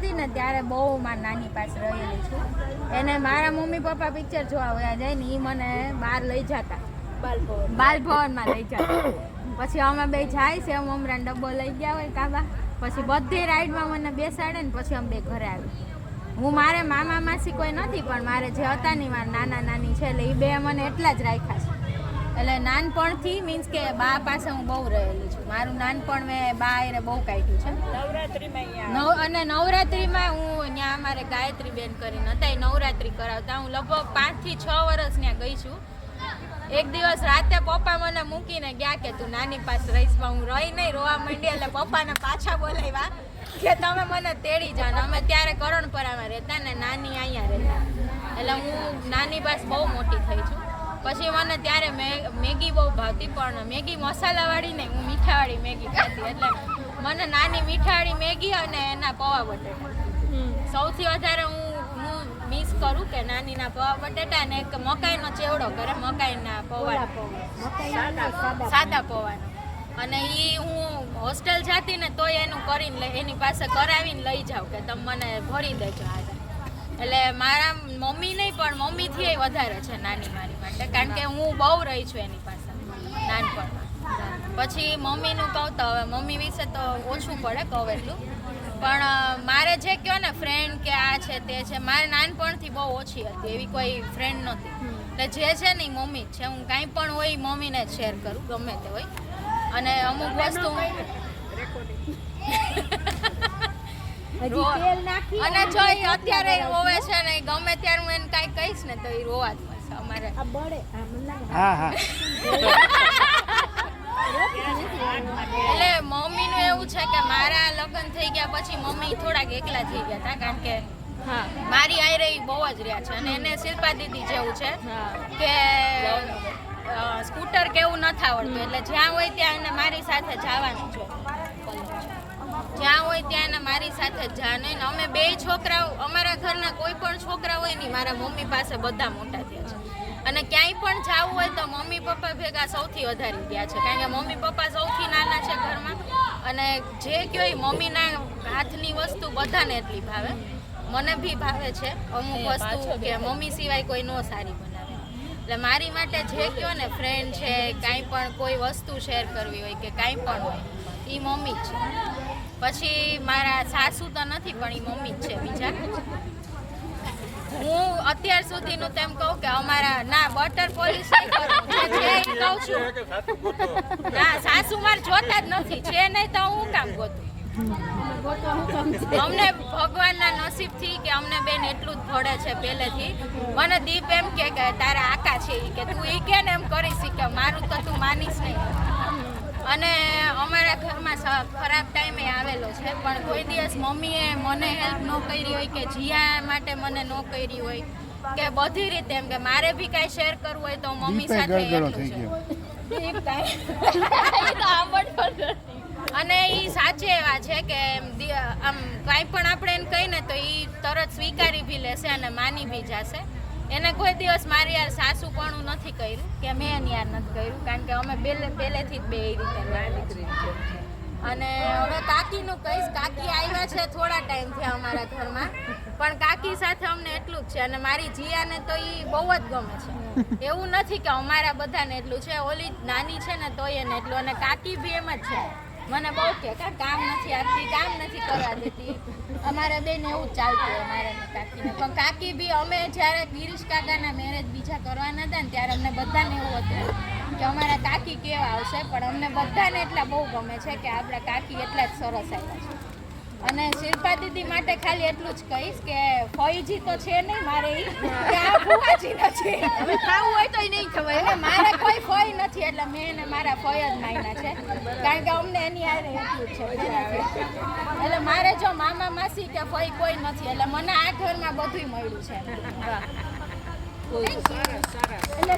હતી ને ત્યારે બહુ મારી નાની પાસે રહેલી છું. એને મારા મમ્મી પપ્પા પિક્ચર જોવા વયા જાય ને એ મને બહાર લઈ જતા, બાલભવનમાં લઈ જતા. પછી અમે બે જાય છે, મમરાનો ડબ્બો લઈ ગયા હોય કાબા, પછી બધી રાઈડમાં મને બેસાડે ને પછી અમે બે ઘરે આવી. હું મારે મામા માસી કોઈ નથી, પણ મારે જે હતા ને મારા નાના નાની છે એટલે એ બે મને એટલા જ રાખ્યા છે. એટલે નાનપણથી મીન્સ કે બા પાસે હું બહુ રહેલી છું. મારું નાનપણ મેં બા એને બહુ કાઢ્યું છે. અને નવરાત્રિમાં હું ત્યાં અમારે ગાયત્રી બેન કરીને હતા, એ નવરાત્રિ કરાવતા. હું લગભગ 5 થી 6 વર્ષ ત્યાં ગઈ છું. એક દિવસ રાતે પપ્પા મને મૂકીને ગયા કે તું નાની પાસે રહીશ, પણ હું રહી નહીં, રોવા માંડી. એટલે પપ્પાને પાછા બોલાવ્યા કે તમે મને તેડી જાઓ ને. અમે ત્યારે કરણપરામાં રહેતા ને નાની અહીંયા રહેતા, એટલે હું નાની પાસે બહુ મોટી થઈ છું. પછી મને ત્યારે મેગી બહુ ભાવતી, પણ મેગી મસાલાવાળી નહીં, હું મીઠાવાળી મેગી ખાતી. એટલે મને નાની મીઠાવાળી મેગી અને એના પૌવા બટેટા સૌથી વધારે હું મિસ કરું કે નાનીના પૌવા બટેટા અને એક મકાઈનો ચેવડો કરે, મકાઈના પૌવા, સાદા પૌવાનો. અને એ હું હોસ્ટેલ જતી ને તોય એનું કરીને એની પાસે કરાવીને લઈ જાઉં કે તમે મને ભરી દેજો આજે. એટલે મારા મમ્મી નહીં પણ મમ્મીથી એ વધારે છે નાની મારી માટે, કારણ કે હું બહુ રહી છું એની પાસે નાનપણમાં. પછી મમ્મીનું કહું તો હવે મમ્મી વિશે તો ઓછું પડે કહું એટલું, પણ મારે જે કહો ને ફ્રેન્ડ કે આ છે તે છે, મારે નાનપણથી બહુ ઓછી હતી, એવી કોઈ ફ્રેન્ડ નહોતી. એટલે જે છે ને એ મમ્મી જ છે. હું કાંઈ પણ હોય મમ્મીને જ શેર કરું, ગમે તે હોય. અને અમુક વસ્તુ અને જો અત્યારે રોવે છે ને ગમે ત્યારે હું એને કાંઈ કહીશ ને તો એ રોવા જ મળશે અમારે. એટલે મમ્મીનું એવું છે કે મારા લગ્ન થઈ ગયા પછી મમ્મી થોડાક એકલા થઈ ગયા હતા, કારણ કે મારી આઈ રહી બહુ જ રહ્યા છે. અને એને શિલ્પા દીદી જેવું છે કે સ્કૂટર કેવું નથી આવડતું, એટલે જ્યાં હોય ત્યાં એને મારી સાથે જવાનું છે. જ્યાં હોય ત્યાં એને મારી સાથે જ જવાનું. અમે બે છોકરાઓ, અમારા ઘરના કોઈ પણ છોકરા હોય નહીં, મારા મમ્મી પાસે બધા મોટા થયા છે. અને ક્યાંય પણ જવું હોય તો મમ્મી પપ્પા ભેગા સૌથી વધારે ગયા છે, કારણ કે મમ્મી પપ્પા સૌથી નાના છે ઘરમાં. અને જે કયો મમ્મીના હાથની વસ્તુ બધાને એટલી ભાવે, મને બી ભાવે છે અમુક વસ્તુ કે મમ્મી સિવાય કોઈ નો સારી બનાવે. એટલે મારી માટે જે કયો ને ફ્રેન્ડ છે, કાંઈ પણ કોઈ વસ્તુ શેર કરવી હોય કે કાંઈ પણ હોય એ મમ્મી જ છે. પછી મારા સાસુ તો નથી પણ એ મમ્મી જ છે બીજા. હું અત્યાર સુધીનું તેમ કહું કે અમારા ના બટર પોલીસ નહીં કરું, જે છે એ કહું છું. ના સાસુ મારે જોતા જ નથી, છે નહીં તો હું કામ ગોતું. અમને ભગવાનના નસીબથી કે અમને બેન એટલું જ ભળે છે પહેલેથી. મને દીપ એમ કે તારા આકા છે કે તું એ કે ને એમ કરીશ કે મારું તો તું માનીશ નહીં. અને અમારા ઘરમાં ખરાબ ટાઈમે આવેલો છે, પણ કોઈ દિવસ મમ્મીએ મને હેલ્પ ન કરી હોય કે જીયા માટે મને ન કરી હોય કે બધી રીતે એમ કે મારે બી કાંઈ શેર કરવું હોય તો મમ્મી સાથે એટલું છે. અને એ સાચે એવા છે કે આમ કાંઈ પણ આપણે એને કહીને તો એ તરત સ્વીકારી બી લેશે અને માની બી જશે. એને કોઈ દિવસ મારી યાર સાસુપણું નથી કર્યું કે મેં એની યાર નથી કર્યું, કારણ કે અમે પહેલેથી જ બે એ રીતે નાની. અને હવે કાકીનું કહીશ, કાકી આવ્યા છે થોડા ટાઈમ થયા અમારા ઘરમાં, પણ કાકી સાથે અમને એટલું જ છે. અને મારી જીયાને તો એ બહુ જ ગમે છે. એવું નથી કે અમારા બધાને એટલું છે, ઓલી નાની છે ને તોય એને એટલું. અને કાકી બી એમ જ છે, મને બહુ કે કામ નથી આપતી, કામ નથી કરવા દેતી. અમારા બેન એવું જ ચાલતું હોય મારે કાકીને. પણ કાકી બી અમે જ્યારે ગિરીશ કાકાના મેરેજ બીજા કરવાના હતા ને ત્યારે અમને બધાને એવું હતું કે અમારા કાકી કેવા આવશે, પણ અમને બધાને એટલા બહુ ગમે છે કે આપણા કાકી એટલા જ સરસ આવ્યા છે. અને શિલ્પા દીદી માટે ખાલી એટલું જ કહીશ કે ફઈજી તો છે નહીં મારે, કે આ ફુવાજી નથી. હવે ખાવું હોય તો નહીં ખવાય. અને મારે કોઈ ફઈ નથી, એટલે મેં એને મારા ફઈ જ માન્યા છે, કારણ કે અમને એની આરે એટલું જ છે. એટલે મારે જો મામા માસી કે ફઈ કોઈ નથી, એટલે મને આ ઘરમાં બધું મળ્યું છે. એટલે